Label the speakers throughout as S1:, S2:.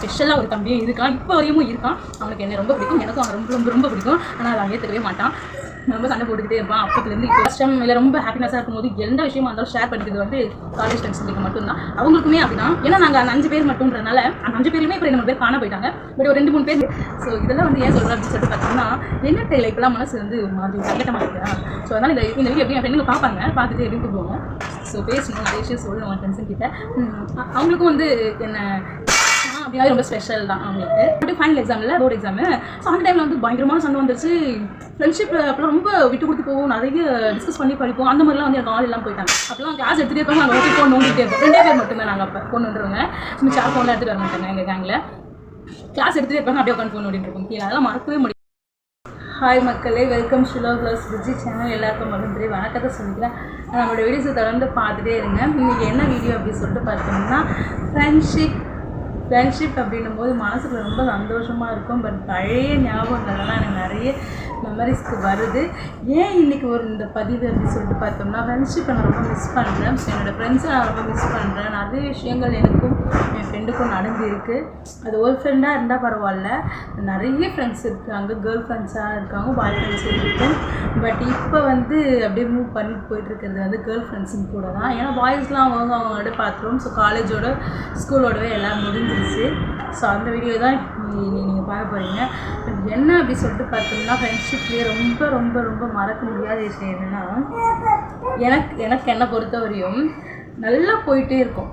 S1: ஸ்பெஷலாக ஒரு தம்பியே இருக்கான், இப்போ வரையும் இருக்கான். அவனுக்கு என்ன ரொம்ப பிடிக்கும், எனக்கும் அவன் ரொம்ப ரொம்ப ரொம்ப பிடிக்கும். ஆனால் அதை ஏற்றுக்கவே மாட்டான், ரொம்ப சண்டை போட்டுக்கிட்டே இருப்பான். அப்போத்துலேருந்து இப்போ கஷ்டம் இல்லை ரொம்ப ஹாப்பினஸாக இருக்கும்போது எந்த விஷயமா இருந்தாலும் ஷேர் பண்ணிக்கிறது வந்து காலேஜ் ஃப்ரெண்ட்ஸுங்களுக்கு மட்டும்தான். அவங்களுக்குமே அப்படிதான். ஏன்னா நாங்கள் அந்த 5 பேர் மட்டும்ன்றனால அந்த 5 பேருமே இப்போ 2 பேர் காண போயிட்டாங்க. பட் ஒரு 2-3 பேர். ஸோ இதெல்லாம் வந்து ஏன் சொல்கிறேன் அப்படின்னு சொல்லிட்டு பார்த்தீங்கன்னா, என்ன தெரியல இப்போலாம் மனசு வந்து ஒரு மாதிரி சங்கட்டமாக இருக்குதா. ஸோ அதனால் இந்த வீடியோ எப்படி என் ஃப்ரெண்டுங்க பார்ப்பாங்க, பார்த்துட்டு எப்படி போவாங்க. ஸோ பேசணும், நிறைய விஷயம் சொல்லணும் என் ஃப்ரெண்ட்ஸுங்கிட்ட. அவங்களுக்கும் வந்து என்ன அப்படின்னா ரொம்ப ஸ்பெஷல் தான் அவங்களுக்கு. அப்படி ஃபைனல் எக்ஸாமில் போர்டு எக்ஸாமு. ஸோ அந்த டைமில் வந்து பயங்கரமான சண்டை வந்துருச்சு. ஃப்ரெண்ட்ஷிப் அப்போலாம் ரொம்ப விட்டு கொடுத்து போவோம், நிறைய டிஸ்கஸ் பண்ணி படிப்போம். அந்த மாதிரிலாம் வந்து எனக்கு ஆள் எல்லாம் போயிட்டாங்க. அப்போலாம் கிளாஸ் எடுத்துகிட்டே இருப்பாங்க, நாங்கள் ஓட்டி ஃபோன் நோண்டிகிட்டே இருப்போம். 2 பேர் மட்டும்தான் நாங்கள் அப்போ ஃபோன் நோண்டுருவாங்க. சும்மா சார் ஃபோனில் எடுத்துகிட்டு வர மாட்டாங்க. எங்கள் கேங்கில் கிளாஸ் எடுத்துகிட்டே இருப்பாங்க, அப்படியே உட்காந்து ஃபோன் நோண்டிட்டு இருப்போம். கீழே அதெல்லாம் மறக்கவே முடியும். ஹாய் மக்களே, welcome Shiloh plus Viji channel. எல்லாருக்கும் மகிழ்ச்சி வணக்கத்தை சொல்லிக்கிறேன். நம்மளோட வீடியோஸை தொடர்ந்து பார்த்துட்டே இருங்க. இன்றைக்கி என்ன வீடியோ அப்படின்னு சொல்லிட்டு பார்த்தோம்னா, ஃப்ரெண்ட்ஷிப் அப்படின்னும் போது மனசுக்கு ரொம்ப சந்தோஷமாக இருக்கும். பட் பழைய ஞாபகங்கள்லாம் எனக்கு நிறைய மெமரிஸ்க்கு வருது. ஏன் இன்றைக்கி இந்த பதிவு அப்படின்னு சொல்லிட்டு பார்த்தோம்னா, ஃப்ரெண்ட்ஷிப்பை நான் ரொம்ப மிஸ் பண்ணுறேன். ஸோ என்னோடய ஃப்ரெண்ட்ஸை நான் ரொம்ப மிஸ் பண்ணுறேன். நிறைய விஷயங்கள் எனக்கும் என் ஃப்ரெண்டுக்கும் நடந்திருக்கு. அது ஒரு ஃப்ரெண்டாக இருந்தால் பரவாயில்ல, நிறைய ஃப்ரெண்ட்ஸ் இருக்காங்க, கேர்ள் ஃப்ரெண்ட்ஸாக இருக்காங்க, பாய் ஃப்ரெண்ட்ஸும் இருக்குது. பட் இப்போ வந்து அப்படியே மூவ் பண்ணிட்டு போயிட்டுருக்கிறது வந்து கேர்ள் ஃப்ரெண்ட்ஸும் கூட தான். ஏன்னா பாய்ஸ்லாம் அவங்களோட பார்த்துருவோம். ஸோ காலேஜோட ஸ்கூலோடவே எல்லாம் முடிஞ்சிருச்சு. ஸோ அந்த வீடியோ தான் நீங்கள் பார்க்க போகிறீங்க. என்ன அப்படி சொல்லிட்டு பார்த்தோம்னா, ஃப்ரெண்ட்ஷிப்லேயே ரொம்ப ரொம்ப ரொம்ப மறக்க முடியாத விஷயம் என்னென்னா, எனக்கு என்னை பொறுத்தவரையும் நல்லா போயிட்டே இருக்கும்.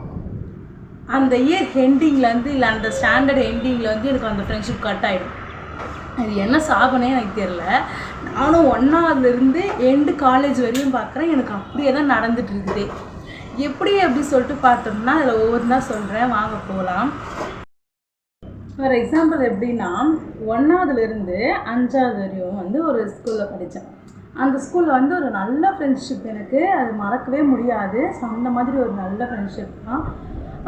S1: அந்த இயர் எண்டிங்கில் வந்து இல்லை அந்த ஸ்டாண்டர்ட் எண்டிங்கில் வந்து எனக்கு அந்த ஃப்ரெண்ட்ஷிப் கட் ஆகிடும். அது என்ன சாபனே எனக்கு தெரியல. நானும் 1ஆவதுலேருந்து எண்டு காலேஜ் வரையும் பார்க்குறேன், எனக்கு அப்படியே தான் நடந்துட்டு இருக்குது. எப்படி அப்படி சொல்லிட்டு பார்த்தோம்னா, அதில் ஒவ்வொன்றா சொல்கிறேன், வாங்க போகலாம். ஃபார் எக்ஸாம்பிள் எப்படின்னா, 1ஆவதுலேருந்து 5ஆவது வரையும் வந்து ஒரு ஸ்கூலில் படித்தேன். அந்த ஸ்கூலில் வந்து ஒரு நல்ல ஃப்ரெண்ட்ஷிப் எனக்கு, அது மறக்கவே முடியாது. ஸோ அந்த மாதிரி ஒரு நல்ல ஃப்ரெண்ட்ஷிப் தான்.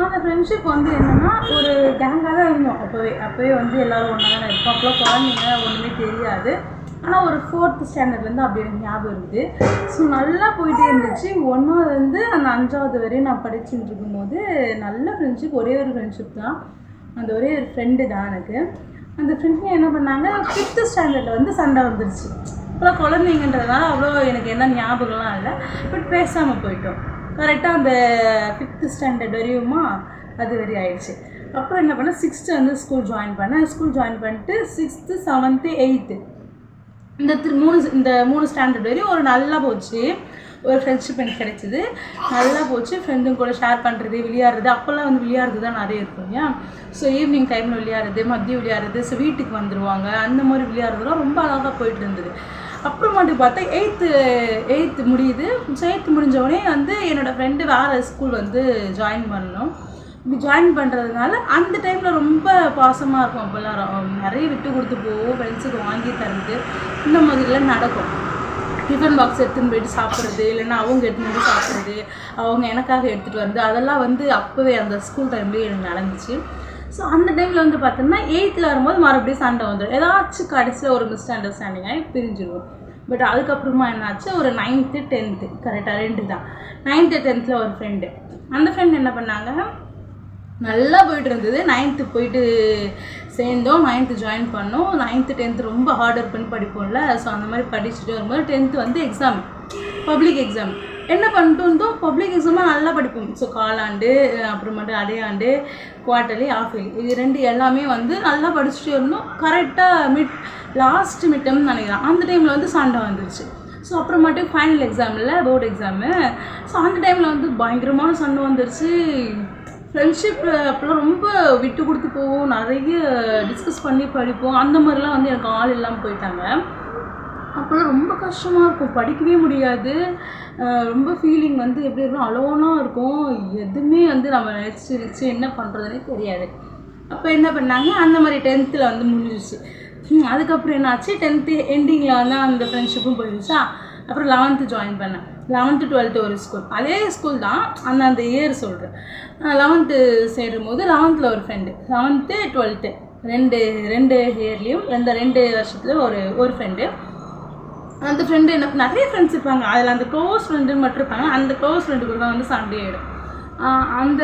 S1: அந்த ஃப்ரெண்ட்ஷிப் வந்து என்னென்னா, ஒரு கேங்காக தான் இருந்தோம். அப்போவே வந்து எல்லோரும் ஒன்றா தான் இருப்போம். அப்போலாம் குழந்தைங்க ஒன்றுமே தெரியாது. ஆனால் ஒரு 4th ஸ்டாண்டர்ட்லேருந்து அப்படி எனக்கு ஞாபகம் இருக்குது. ஸோ நல்லா போயிட்டே இருந்துச்சு. 1ஆவதுலேருந்து அந்த 5ஆவது வரையும் நான் படிச்சுட்டு இருக்கும்போது நல்ல ஃப்ரெண்ட்ஷிப், ஒரே ஒரு ஃப்ரெண்ட்ஷிப் தான். அந்த ஒரே ஒரு ஃப்ரெண்டு தான் எனக்கு. அந்த ஃப்ரெண்ட்ஸுங்க என்ன பண்ணாங்க, 5th ஸ்டாண்டர்டில் வந்து சண்டை வந்துருச்சு. அப்புறம் குழந்தைங்கன்றதுனால அவ்வளோ எனக்கு என்ன ஞாபகம்லாம் இல்லை. பட் பேசாமல் போயிட்டோம். கரெக்டாக அந்த 5th ஸ்டாண்டர்ட் வரையுமா அது வரை ஆயிடுச்சு. அப்புறம் என்ன பண்ணேன், 6th வந்து ஸ்கூல் ஜாயின் பண்ணேன். ஸ்கூல் ஜாயின் பண்ணிட்டு 6th 7th 8th இந்த 3 ஸ்டாண்டர்ட் வரையும் ஒரு நல்லா போச்சு. ஒரு ஃப்ரெண்ட்ஷிப் எனக்கு கிடைச்சிது, நல்லா போச்சு. ஃப்ரெண்டுங்க கூட ஷேர் பண்ணுறது, விளையாடுறது. அப்போல்லாம் வந்து விளையாடுறது தான் நிறைய இருக்கும் இல்லையா. ஸோ ஈவினிங் டைமில் விளையாடுறது, மதியம் விளையாடுறது, ஸோ வீட்டுக்கு வந்துடுவாங்க, அந்த மாதிரி விளையாடுறதுலாம் ரொம்ப அழகாக போயிட்டு இருந்தது. அப்புறமாட்டு பார்த்தா 8th முடியுது. ஸோ 8th முடிஞ்சவொடனே வந்து என்னோடய ஃப்ரெண்டு வேறு ஸ்கூல் வந்து ஜாயின் பண்ணோம். இப்படி ஜாயின் பண்ணுறதுனால அந்த டைமில் ரொம்ப பாசமாக இருக்கும். அப்போல்லாம் நிறைய விட்டு கொடுத்து போவோம், ஃப்ரெண்ட்ஸுக்கு வாங்கி தரது, இந்த மாதிரிலாம் நடக்கும். டிஃபன் பாக்ஸ் எடுத்துன்னு போயிட்டு சாப்பிட்றது, இல்லைன்னா அவங்க எடுத்துன்னு போய் சாப்பிட்றது, அவங்க எனக்காக எடுத்துகிட்டு வந்து, அதெல்லாம் வந்து அப்போவே அந்த ஸ்கூல் டைம்லேயே எனக்கு நடந்துச்சு. ஸோ அந்த டைமில் வந்து பார்த்தோம்னா 8th வரும்போது மறுபடியும் சண்டை வந்துடும். ஏதாச்சும் கடைசியில் ஒரு மிஸ் அண்டர்ஸ்டாண்டிங் ஆகி பிரிஞ்சிடுவோம். பட் அதுக்கப்புறமா என்னாச்சு, ஒரு 9th 10th கரெக்டாக 2 தான். 9th 10th ஒரு ஃப்ரெண்டு. அந்த ஃப்ரெண்ட் என்ன பண்ணாங்க, நல்லா போயிட்டு இருந்தது. 9th போயிட்டு சேர்ந்தோம், 9th ஜாயின் பண்ணோம். 9th 10th ரொம்ப ஹார்ட் ஒர்க் பண்ணி படிப்போம்ல. ஸோ அந்த மாதிரி படிச்சுட்டு வரும்போது 10th வந்து எக்ஸாம், பப்ளிக் எக்ஸாம். என்ன பண்ணிட்டு இருந்தோம், பப்ளிக் எக்ஸாமாக நல்லா படிப்போம். ஸோ காலாண்டு, அப்புறமேட்டு அடையாண்டு, குவார்ட்டர்லி, ஆஃப் இயர்லி, இது 2 எல்லாமே வந்து நல்லா படிச்சுட்டு இருந்தோம். கரெக்டாக லாஸ்ட் மிட் டேர்ம்னு நினைக்கிறேன், அந்த டைமில் வந்து சண்டை வந்துருச்சு. ஸோ அப்புறமேட்டு ஃபைனல் எக்ஸாமில் போர்டு எக்ஸாமு. ஸோ அந்த டைமில் வந்து பயங்கரமான சண்டை வந்துருச்சு. ஃப்ரெண்ட்ஷிப் அப்போலாம் ரொம்ப விட்டு கொடுத்து போவோம், நிறைய டிஸ்கஸ் பண்ணி படிப்போம். அந்த மாதிரிலாம் வந்து எனக்கு ஆள் இல்லாமல் போயிட்டாங்க. அப்போல்லாம் ரொம்ப கஷ்டமாக இருக்கும், படிக்கவே முடியாது. ரொம்ப ஃபீலிங் வந்து எப்படி இருக்கும், அலோனாக இருக்கும். எதுவுமே வந்து நம்ம நினச்சி என்ன பண்ணுறதுனே தெரியாது. அப்போ என்ன பண்ணாங்க, அந்த மாதிரி 10th வந்து முடிஞ்சிச்சு. அதுக்கப்புறம் என்னாச்சு, 10th எண்டிங்கில் வந்து அந்த ஃப்ரெண்ட்ஷிப்பும் போயிடுச்சா. அப்புறம் 11th ஜாயின் பண்ணேன். 11th 12th ஒரு ஸ்கூல், அதே ஸ்கூல் தான். அந்த இயர் சொல்கிறேன். 11th சேரும் போது 11th ஒரு ஃப்ரெண்டு, 11th 12th ரெண்டு இயர்லேயும் 2 வருஷத்துலையும் ஒரு ஃப்ரெண்டு. அந்த ஃப்ரெண்டு எனக்கு நிறைய ஃப்ரெண்ட்ஸ் இருப்பாங்க. அதில் அந்த க்ளோஸ் ஃப்ரெண்டுன்னு மட்டும் இருப்பாங்க. அந்த க்ளோஸ் ஃப்ரெண்டு கூட தான் வந்து சண்டே ஆகிடும். அந்த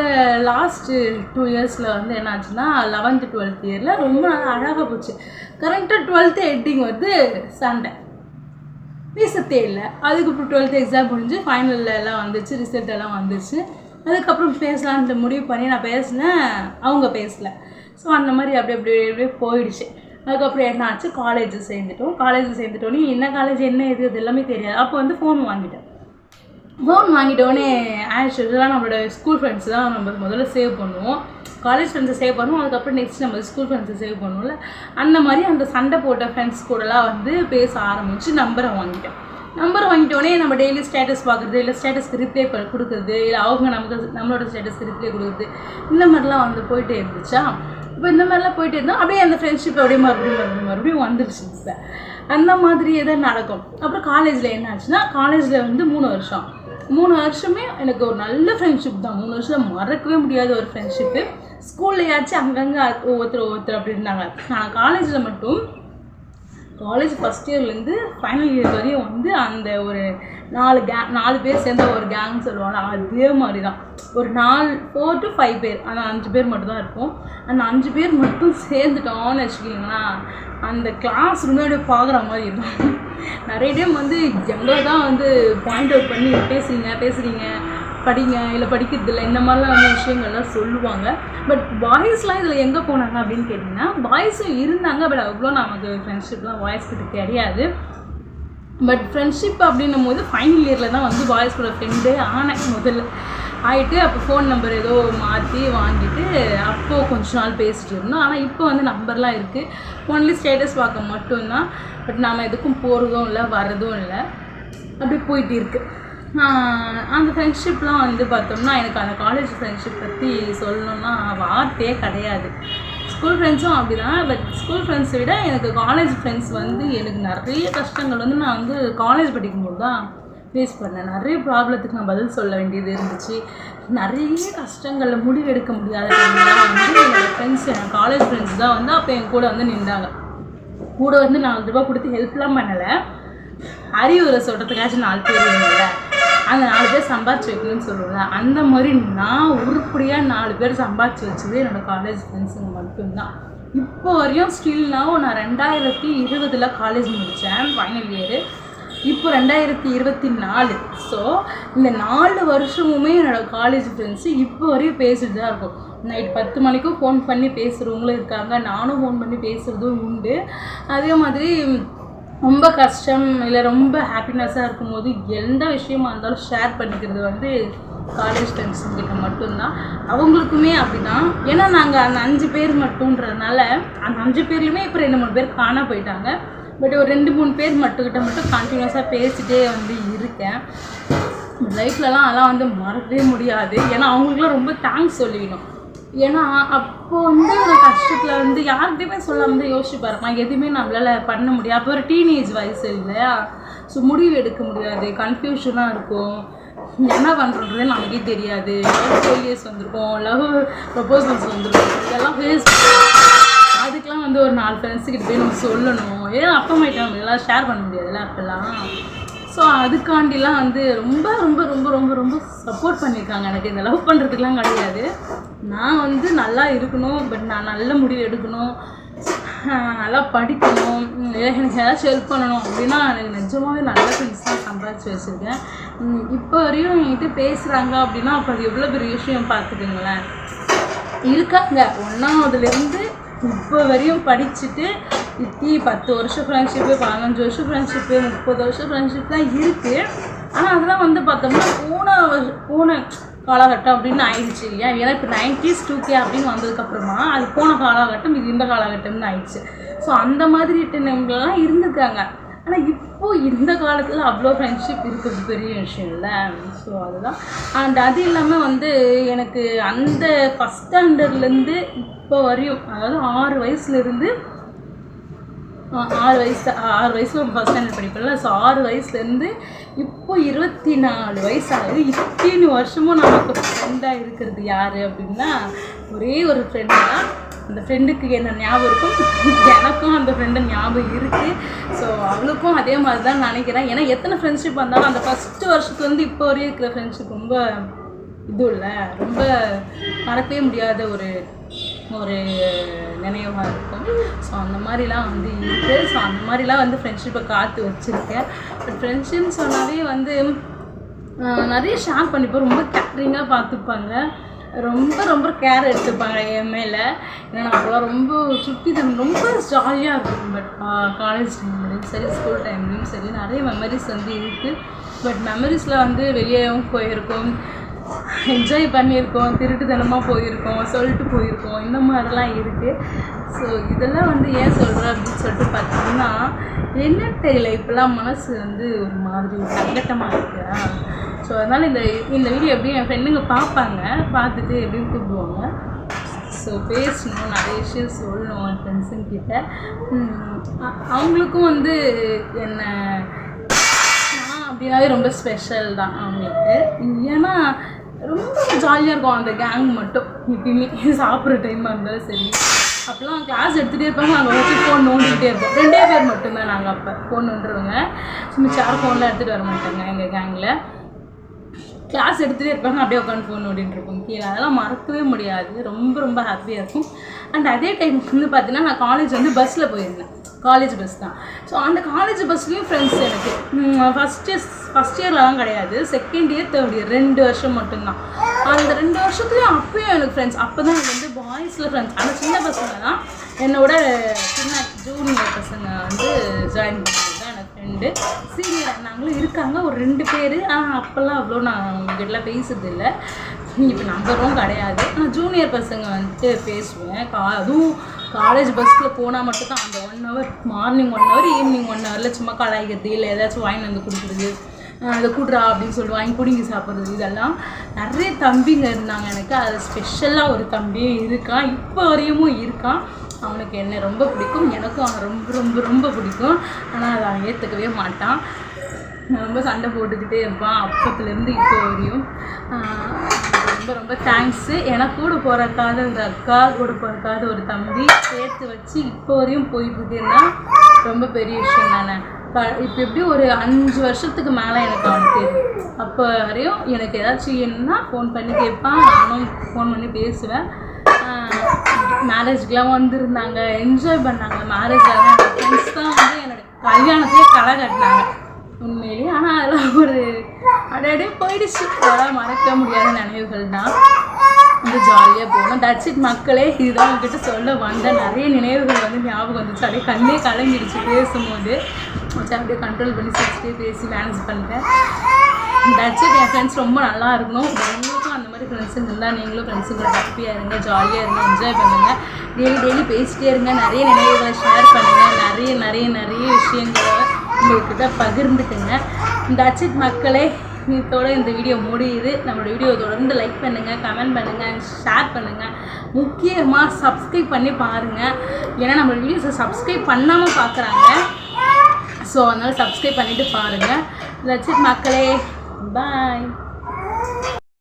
S1: லாஸ்ட்டு 2 இயர்ஸில் வந்து என்ன ஆச்சுன்னா 11th 12th இயரில் ரொம்ப அழகாக போச்சு. கரெக்டாக 12th ஹெட்டிங் வந்து சண்டை, பேசத்தே இல்லை. அதுக்கப்புறம் 12th எக்ஸாம் முடிஞ்சு ஃபைனலில் எல்லாம் வந்துச்சு, ரிசல்ட் எல்லாம் வந்துச்சு. அதுக்கப்புறம் பேசலான்ட்டு முடிவு பண்ணி நான் பேசினேன், அவங்க பேசலை. ஸோ அந்த மாதிரி அப்படியே போயிடுச்சு. அதுக்கப்புறம் என்ன ஆச்சு, காலேஜ் சேர்ந்துட்டோன்னே என்ன காலேஜ் என்ன இது அது எல்லாமே தெரியாது. அப்போ வந்து ஃபோன் வாங்கிட்டோடனே ஆக்சுவலாக நம்மளோட ஸ்கூல் ஃப்ரெண்ட்ஸ் தான் நம்ம முதல்ல சேவ் பண்ணுவோம். காலேஜ் ஃப்ரெண்ட்ஸை சேவ் பண்ணுவோம், அதுக்கப்புறம் நெக்ஸ்ட் நம்ம ஸ்கூல் ஃப்ரெண்ட்ஸை சேவ் பண்ணுவோம்ல. அந்த மாதிரி அந்த சண்டை போட்ட ஃப்ரெண்ட்ஸ் கூடலாம் வந்து பேச ஆரம்பித்து நம்பரை வாங்கிட்டோடனே நம்ம டெய்லி ஸ்டேட்டஸ் பார்க்குறது, இல்லை ஸ்டேட்டஸ்க்கு ரிப்ளை கொடுக்குறது, இல்லை அவங்க நம்மளோட ஸ்டேட்டஸ்க்கு ரிப்ளை கொடுக்குறது, இந்த மாதிரிலாம் வந்து போயிட்டே இருந்துச்சா. இப்போ இந்த மாதிரிலாம் போயிட்டே இருந்தால் அப்படியே அந்த ஃப்ரெண்ட்ஷிப் அப்படியே மறுபடியும் வந்துருச்சு. இப்போ அந்த மாதிரியே தான் நடக்கும். அப்புறம் காலேஜில் என்ன ஆச்சுன்னா, காலேஜில் வந்து 3 வருஷமே எனக்கு ஒரு நல்ல ஃப்ரெண்ட்ஷிப் தான். 3 வருஷம் மறக்கவே முடியாத ஒரு ஃப்ரெண்ட்ஷிப்பு. ஸ்கூல்லையாச்சும் அங்கங்கே ஒவ்வொருத்தர் அப்படி இருந்தாங்க. ஆனால் காலேஜில் மட்டும் காலேஜ் ஃபஸ்ட் இயர்லேருந்து ஃபைனல் இயர் வரையும் வந்து அந்த ஒரு 4 பேர் சேர்ந்த ஒரு கேங் சொல்லுவாங்க, அதே மாதிரி தான். ஒரு 4 to 5 பேர், அந்த 5 பேர் மட்டும் தான் இருப்போம். அந்த 5 பேர் மட்டும் சேர்ந்துட்டோன்னு வச்சுக்கிங்களா, அந்த கிளாஸ் முன்னாடி பார்க்குற மாதிரி இருக்கும். நிறைய டைம் வந்து எங்களை தான் வந்து பாயிண்ட் அவுட் பண்ணி பேசுகிறீங்க படிங்க, இல்லை படிக்கிறது இல்லை, இந்த மாதிரிலாம் வந்து விஷயங்கள்லாம் சொல்லுவாங்க. பட் பாய்ஸ்லாம் இதில் எங்கே போனாங்க அப்படின்னு கேட்டிங்கன்னா, பாய்ஸும் இருந்தாங்க. பட் அவ்வளோ நமக்கு ஃப்ரெண்ட்ஷிப்லாம் பாய்ஸ் கிட்ட கிடையாது. பட் ஃப்ரெண்ட்ஷிப் அப்படின்னும் போது ஃபைனல் இயரில் தான் வந்து பாய்ஸ் கூட ஃப்ரெண்டே ஆனேன் முதல்ல ஆகிட்டு. அப்போ ஃபோன் நம்பர் ஏதோ மாற்றி வாங்கிட்டு அப்போது கொஞ்ச நாள் பேசிட்டு இருந்தோம். ஆனால் இப்போ வந்து நம்பர்லாம் இருக்குது, ஒன்லி ஸ்டேட்டஸ் பார்க்க மட்டும்தான். பட் நாம் எதுக்கும் போகிறதும் இல்லை வர்றதும் இல்லை, அப்படி போயிட்டு இருக்குது. அந்த ஃப்ரெண்ட்ஷிப்லாம் வந்து பார்த்தோம்னா, எனக்கு அந்த காலேஜ் ஃப்ரெண்ட்ஷிப் பற்றி சொல்லணுன்னா வார்த்தையே கிடையாது. ஸ்கூல் ஃப்ரெண்ட்ஸும் அப்படி தான். பட் ஸ்கூல் ஃப்ரெண்ட்ஸை விட எனக்கு காலேஜ் ஃப்ரெண்ட்ஸ் வந்து எனக்கு நிறைய கஷ்டங்கள் வந்து நான் வந்து காலேஜ் படிக்கும்போது தான் ஃபேஸ் பண்ணேன். நிறைய ப்ராப்ளத்துக்கு நான் பதில் சொல்ல வேண்டியது இருந்துச்சு. நிறைய கஷ்டங்களில் முடிவெடுக்க முடியாத டைம்லாம் வந்து என்னோடய ஃப்ரெண்ட்ஸ், என் காலேஜ் ஃப்ரெண்ட்ஸ் தான் வந்து அப்போ என் கூட வந்து நின்றாங்க. கூட வந்து 4 ரூபா கொடுத்து ஹெல்ப்லாம் பண்ணலை, அறிவுரை சொல்கிறதுக்காச்சும் 4 பேர் இருந்ததில்ல, அந்த 4 பேர் சம்பாதிச்சு வைக்கணும்னு சொல்லுவேன்ல, அந்த மாதிரி நான் உருப்படியாக 4 பேர் சம்பாதிச்சு வச்சது என்னோடய காலேஜ் ஃப்ரெண்ட்ஸுங்க மட்டும்தான். இப்போ வரையும் ஸ்டில்னாவும் நான் 2020 காலேஜ் முடித்தேன் ஃபைனல் இயரு. இப்போ 2024. ஸோ இந்த 4 வருஷமுமே என்னோடய காலேஜ் ஃப்ரெண்ட்ஸு இப்போ வரையும் பேசிட்டு தான் இருக்கும். நைட் 10 மணிக்கும் ஃபோன் பண்ணி பேசுகிறவங்களும் இருக்காங்க, நானும் ஃபோன் பண்ணி பேசுகிறதும் உண்டு. அதே மாதிரி ரொம்ப கஷ்டம் இல்லை ரொம்ப ஹாப்பினஸ்ஸாக இருக்கும்போது எந்த விஷயமா இருந்தாலும் ஷேர் பண்ணிக்கிறது வந்து காலேஜ் ஃப்ரெண்ட்ஸுங்கிட்ட மட்டும்தான். அவங்களுக்குமே அப்படி தான். ஏன்னா நாங்கள் அந்த 5 பேர் மட்டுன்றதுனால அந்த 5 பேர்லையுமே இப்போ 2-3 பேர் காண போயிட்டாங்க. பட் ஒரு 2-3 பேர் மட்டும் கண்டினியூஸாக பேசிகிட்டே வந்து இருக்கேன். லைஃப்லலாம் அதெல்லாம் வந்து மறக்கவே முடியாது. ஏன்னா அவங்களுக்குலாம் ரொம்ப தேங்க்ஸ் சொல்லிக்கணும். ஏன்னா அப்போ வந்து ஒரு கஷ்டத்தில் வந்து யார்கிட்டையுமே சொல்லாமல் வந்து யோசிச்சு பாருமா, எதுவுமே நம்மளால் பண்ண முடியாது. அப்போ ஒரு டீனேஜ் வயசு இல்லையா, ஸோ முடிவு எடுக்க முடியாது, கன்ஃபியூஷனாக இருக்கும், என்ன பண்ணுறதுன்னு நமக்கே தெரியாது. லவ் ஃபெயிலியர்ஸ் வந்திருக்கோம், லவ் ப்ரப்போசல்ஸ் வந்திருக்கோம், இதெல்லாம் ஃபேஸ் அதுக்கெலாம் வந்து ஒரு 4 ஃப்ரெண்ட்ஸுக்கிட்ட போய் நம்ம சொல்லணும். ஏன்னா அப்பா அம்மாட்ட நம்ம எல்லாம் ஷேர் பண்ண முடியாதுல்ல அப்போல்லாம். ஸோ அதுக்காண்டிலாம் வந்து ரொம்ப ரொம்ப ரொம்ப ரொம்ப ரொம்ப சப்போர்ட் பண்ணியிருக்காங்க. எனக்கு இந்த லவ் பண்ணுறதுக்கெலாம் கிடையாது, நான் வந்து நல்லா இருக்கணும், பட் நான் நல்ல முடிவு எடுக்கணும், நல்லா படிக்கணும், எனக்கு ஏதாச்சும் ஹெல்ப் பண்ணணும் அப்படின்னா எனக்கு நிஜமாகவே நல்ல ஃப்ரெண்ட்ஸ் தான் சம்பாதிச்சு வச்சுருக்கேன். இப்போ வரையும் என்கிட்ட பேசுகிறாங்க அப்படின்னா அப்போ அது எவ்வளோ பெரிய விஷயம் பார்த்துக்குங்களேன். இருக்காங்க 1ஆவதுலேருந்து இப்போ வரையும் படிச்சுட்டு 10 வருஷம் ஃப்ரெண்ட்ஷிப்பு, 15 வருஷம் ஃப்ரெண்ட்ஷிப்பு, 30 வருஷம் ஃப்ரெண்ட்ஷிப்லாம் இருக்குது. ஆனால் அதெல்லாம் வந்து பார்த்தோம்னா போன காலகட்டம் அப்படின்னு ஆயிடுச்சு இல்லையா. ஏன்னா இப்போ 90s 2K அப்படின்னு வந்ததுக்கப்புறமா அது போன காலகட்டம், இது இந்த காலகட்டம்னு ஆயிடுச்சு. ஸோ அந்த மாதிரி டைம்லலாம் இருந்திருக்காங்க. ஆனால் இப்போது இந்த காலத்தில் அவ்வளோ ஃப்ரெண்ட்ஷிப் இருக்கிறது பெரிய விஷயம் இல்லை. ஸோ அதுதான். அண்ட் அது இல்லாமல் வந்து எனக்கு அந்த ஃபஸ்ட் ஸ்டாண்டர்ட்லேருந்து இப்போ வரையும், அதாவது 6 வயசுலேருந்து 6 வயசில் ஃபஸ்ட் ஸ்டாண்டர்ட் படிப்பேன்ல, ஸோ 6 வயசுலேருந்து இப்போ 24 வயசு ஆகுது. இத்தனை வருஷமும் நமக்கு ஃப்ரெண்டாக இருக்கிறது யார் அப்படின்னா ஒரே ஒரு ஃப்ரெண்டு தான். அந்த ஃப்ரெண்டுக்கு என்ன ஞாபகம் இருக்கும், எனக்கும் அந்த ஃப்ரெண்டு ஞாபகம் இருக்குது. ஸோ அவளுக்கும் அதே மாதிரி தான் நினைக்கிறேன். ஏன்னா எத்தனை ஃப்ரெண்ட்ஷிப் வந்தாலும் அந்த ஃபஸ்ட்டு வருஷத்துலேருந்து இப்போ வரையும் இருக்கிற ஃப்ரெண்ட்ஷிப் ரொம்ப இது இல்லை, ரொம்ப மறக்கவே முடியாத ஒரு ஒரு நினைவாக இருக்கும். ஸோ அந்த மாதிரிலாம் வந்து இருக்குது. ஸோ அந்த மாதிரிலாம் வந்து ஃப்ரெண்ட்ஷிப்பை காத்து வச்சுருக்கேன். பட் ஃப்ரெண்ட்ஷிப்னு சொன்னாலே வந்து நிறைய ஷேர் பண்ணிப்போம், ரொம்ப கேரிங்காக பார்த்துப்பாங்க, ரொம்ப ரொம்ப கேர் எடுத்துப்பாங்க என் மேலே. ஏன்னா நான் அப்போலாம் ரொம்ப சுற்றி ரொம்ப ஜாலியாக இருக்கும். பட் காலேஜ் டைம்லேயும் சரி, ஸ்கூல் டைம்லேயும் சரி, நிறைய மெமரிஸ் வந்து இருக்குது. பட் மெமரிஸில் வந்து வெளியேவும் போயிருக்கோம், என்ஜாய் பண்ணியிருக்கோம், திருட்டுத்தனமாக போயிருக்கோம், சொல்லிட்டு போயிருக்கோம், இந்த மாதிரிலாம் இருக்குது. ஸோ இதெல்லாம் வந்து ஏன் சொல்கிறேன் அப்படின்னு சொல்லிட்டு பார்த்தீங்கன்னா, என்ன தெரியல, இப்போலாம் மனசு வந்து ஒரு மாதிரி சங்கட்டமாக இருக்கு. ஸோ அதனால் இந்த வீடியோ எப்படியும் என் ஃப்ரெண்டுங்க பார்ப்பாங்க, பார்த்துட்டு எப்படியும் கூப்பிடுவாங்க. ஸோ பேசணும், நிறைய விஷயம் சொல்லணும் என் ஃப்ரெண்ட்ஸுங்கிட்ட. அவங்களுக்கும் வந்து என்ன அப்படின்னாவே ரொம்ப ஸ்பெஷல் தான் அவங்களுக்கு. ஏன்னா ரொம்ப ஜாலியாக இருக்கும் அந்த கேங் மட்டும். எப்பயுமே சாப்பிட்ற டைமாக இருந்தாலும் சரி, அப்போலாம் கிளாஸ் எடுத்துகிட்டே இருப்பாங்க, நாங்கள் வச்சு ஃபோன் நோண்டிகிட்டே இருப்போம். 2 பேர் மட்டும்தான் நாங்கள் அப்போ ஃபோன் நோண்டுருவோங்க. சும்மா சேர் ஃபோன்லாம் எடுத்துகிட்டு வர மாட்டாங்க எங்கள் கேங்கில். கிளாஸ் எடுத்துகிட்டே இருப்பாங்க, அப்படியே உட்காந்து ஃபோன் நோண்டிகிட்டு இருப்போம் கீழே. அதெல்லாம் மறக்கவே முடியாது, ரொம்ப ரொம்ப ஹாப்பியாக இருக்கும். அண்ட் அதே டைம் வந்து பார்த்தீங்கன்னா, நான் காலேஜ் வந்து பஸ்ஸில் போயிருந்தேன், காலேஜ் பஸ் தான். ஸோ அந்த காலேஜ் பஸ்லேயும் ஃப்ரெண்ட்ஸ் எனக்கு ஃபஸ்ட் இயர்லலாம் கிடையாது, செகண்ட் இயர் தேர்ட் இயர் 2 வருஷம் மட்டும்தான். அந்த 2 வருஷத்துலேயும் அப்பயும் எனக்கு ஃப்ரெண்ட்ஸ். அப்போ தான் எனக்கு வந்து பாய்ஸில் ஃப்ரெண்ட்ஸ், ஆனால் சின்ன பசங்க தான், என்னோட சின்ன ஜூனியர் பசங்க வந்து ஜாயின் பண்ணது தான் எனக்கு ஃப்ரெண்டு. சீனியர் அண்ணாங்களும் இருக்காங்க ஒரு 2 பேர். ஆனால் அப்போல்லாம் அவ்வளோ நான் அவங்ககிட்டலாம் பேசுறது இல்லை, இப்போ நம்பரும் கிடையாது. ஆனால் ஜூனியர் பசங்க வந்துட்டு பேசுவேன். அதுவும் காலேஜ் பஸ்ஸில் போனால் மட்டும்தான் அந்த 1 ஹவர், மார்னிங் 1 ஹவர், ஈவினிங் 1 ஹவரில் சும்மா கலாய்க்கிறது, இல்லை ஏதாச்சும் வாங்கி வந்து கொடுக்குறது, அதை கூடுறா அப்படின்னு சொல்லிட்டு வாங்கி பிடிங்கி சாப்பிட்றது. இதெல்லாம் நிறைய தம்பிங்க இருந்தாங்க எனக்கு. அது ஸ்பெஷலாக ஒரு தம்பியும் இருக்கான், இப்போ வரையும் இருக்கான். அவனுக்கு என்ன ரொம்ப பிடிக்கும், எனக்கும் அவனை ரொம்ப ரொம்ப ரொம்ப பிடிக்கும். ஆனால் அதை அவன் ஏற்றுக்கவே மாட்டான், ரொம்ப சண்டை போட்டுக்கிட்டே இருப்பான் அப்பத்துலேருந்து இப்போ வரையும். ரொம்ப ரொம்ப தேங்க்ஸு. எனக்கு கூட பிறக்காத ஒரு அக்கா, கூட பிறக்காத ஒரு தம்பி சேர்த்து வச்சு இப்போ வரையும் போயிட்டுருக்குன்னா ரொம்ப பெரிய விஷயம் தானே. இப்போ எப்படியும் ஒரு 5 வருஷத்துக்கு மேலே எனக்கு அவனுக்கு தெரியும். அப்போ வரையும் எனக்கு ஏதாச்சும் என்ன ஃபோன் பண்ணி கேட்பான், நானும் ஃபோன் பண்ணி பேசுவேன். மேரேஜ்க்கெலாம் வந்திருந்தாங்க, என்ஜாய் பண்ணாங்க. மேரேஜில் என்னோடய ஃப்ரெண்ட்ஸ் தான் வந்து என்னோடய கல்யாணத்தையே களை கட்டினாங்க உண்மையிலேயே. ஆனால் அதெல்லாம் ஒரு அப்படியே போயிடுச்சு, அதெல்லாம் மறக்க முடியாத நினைவுகள் தான். வந்து ஜாலியாக போகணும். தட்ஸ் இட் மக்களே, இதுதான் உங்ககிட்ட சொல்ல வந்த நிறைய நினைவுகள் வந்து ஞாபகம் வந்துச்சு. அப்படியே கண்ணே கலங்கிடுச்சு பேசும்போது. அப்படியே கண்ட்ரோல் பண்ணி சிரிச்சிட்டே பேசி மேனேஜ் பண்ணிட்டேன். That's it. என் ஃப்ரெண்ட்ஸ் ரொம்ப நல்லா இருக்கணும். உங்களுக்கும் அந்த மாதிரி ஃப்ரெண்ட்ஸுங்க இருந்தால் நீங்களும் ஃப்ரெண்ட்ஸுங்க ஹாப்பியாக இருங்க, ஜாலியாக இருங்க, என்ஜாய் பண்ணுங்கள். டெய்லி பேசிகிட்டே இருங்க, நிறைய நினைவுகளை ஷேர் பண்ணுங்கள், நிறைய விஷயங்களை உங்கள்கிட்ட பகிர்ந்துக்குங்க. தட்ஸ் இட் மக்களே, இதோட இந்த வீடியோ முடியுது. நம்மளோட வீடியோ தொடர்ந்து லைக் பண்ணுங்கள், கமெண்ட் பண்ணுங்கள், ஷேர் பண்ணுங்கள். முக்கியமாக சப்ஸ்கிரைப் பண்ணி பாருங்கள். ஏன்னா நம்மளோட வீடியோஸை சப்ஸ்கிரைப் பண்ணாமல் பார்க்குறாங்க. ஸோ அதனால் சப்ஸ்கிரைப் பண்ணிவிட்டு பாருங்கள். தட்ஸ் இட் மக்களே, பாய்.